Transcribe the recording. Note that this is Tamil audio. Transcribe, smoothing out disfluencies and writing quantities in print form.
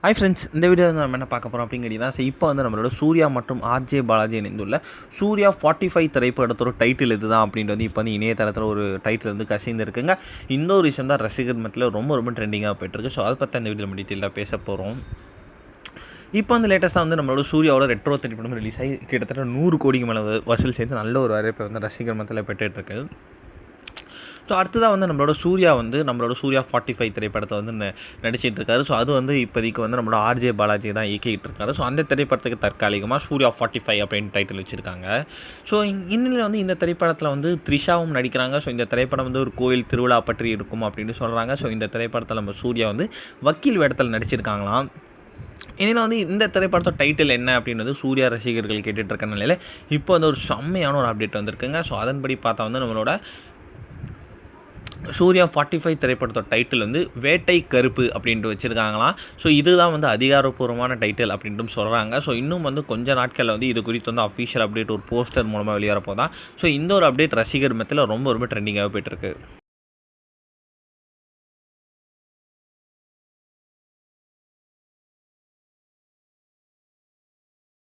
ஹாய் ஃப்ரெண்ட்ஸ், இந்த வீடியோ வந்து நம்ம என்ன பார்க்க போகிறோம் அப்படின்னு கேட்டிங்கன்னா, இப்போ வந்து நம்மளோட சூர்யா மற்றும் ஆர்ஜே பாலாஜி இணைந்துள்ள சூர்யா 45 திரைப்படத்தோட டைட்டில் இதுதான் அப்படின்ட்டு வந்து இப்போ வந்து இணையதளத்தில் ஒரு டைட்டில் வந்து கசிந்துருக்குங்க. இந்த ஒரு விஷயம் தான் ரசிகர் மத்தியில் ரொம்ப ரொம்ப ட்ரெண்டிங்காக போயிட்டுருக்கு. ஸோ அதை பற்றி இந்த வீடியோ நம்ம டீட்டெயிலாக பேச போகிறோம். இப்போ வந்து லேட்டஸ்ட்டாக வந்து நம்மளோட சூர்யாவோட ரெட்ரோ திரைப்படம் ரிலீஸ் ஆகி கிட்டத்தட்ட 100 கோடிக்கு மேலே வசூல் சேர்ந்து நல்ல ஒரு வரவேற்பை வந்து ரசிகர் மத்தியில் பெற்றுட்ருக்கு. ஸோ அடுத்ததாக வந்து நம்மளோட சூர்யா 45 திரைப்படத்தை வந்து நடிச்சிட்டு இருக்காரு. ஸோ அது வந்து இப்போதைக்கு வந்து நம்மளோட ஆர்ஜே பாலாஜி தான் இயக்கிட்டு இருக்காரு. ஸோ அந்த திரைப்படத்துக்கு தற்காலிகமாக சூர்யா 45 அப்படின்னு டைட்டில் வச்சுருக்காங்க. ஸோ இந்நிலையில் வந்து இந்த திரைப்படத்தில் வந்து த்ரிஷாவும் நடிக்கிறாங்க. ஸோ இந்த திரைப்படம் வந்து ஒரு கோயில் திருவிழா பற்றி இருக்கும் அப்படின்னு சொல்கிறாங்க. ஸோ இந்த திரைப்படத்தில் நம்ம சூர்யா வந்து வக்கீல் வேடத்தில் நடிச்சிருக்காங்களாம். இதில் வந்து இந்த திரைப்படத்தோட டைட்டில் என்ன அப்படின்னு சூர்யா ரசிகர்கள் கேட்டுட்டு இருக்க நிலையில் இப்போ வந்து ஒரு செம்மையான ஒரு அப்டேட் வந்திருக்குங்க. ஸோ அதன்படி பார்த்தா வந்து நம்மளோட சூர்யா 45 திரைப்படத்தோட டைட்டில் வந்து வேட்டை கருப்பு அப்படின்ட்டு வச்சுருக்காங்களாம். ஸோ இதுதான் வந்து அதிகாரப்பூர்வமான டைட்டில் அப்படின்ட்டு சொல்கிறாங்க. ஸோ இன்னும் வந்து கொஞ்சம் நாட்களில் வந்து இது குறித்து வந்து அஃபிஷியல் அப்டேட் ஒரு போஸ்டர் மூலமாக வெளியேறப்போதான். ஸோ இந்த ஒரு அப்டேட் ரசிகர் மத்தியில் ரொம்ப ரொம்ப ட்ரெண்டிங்காக போயிட்டுருக்கு.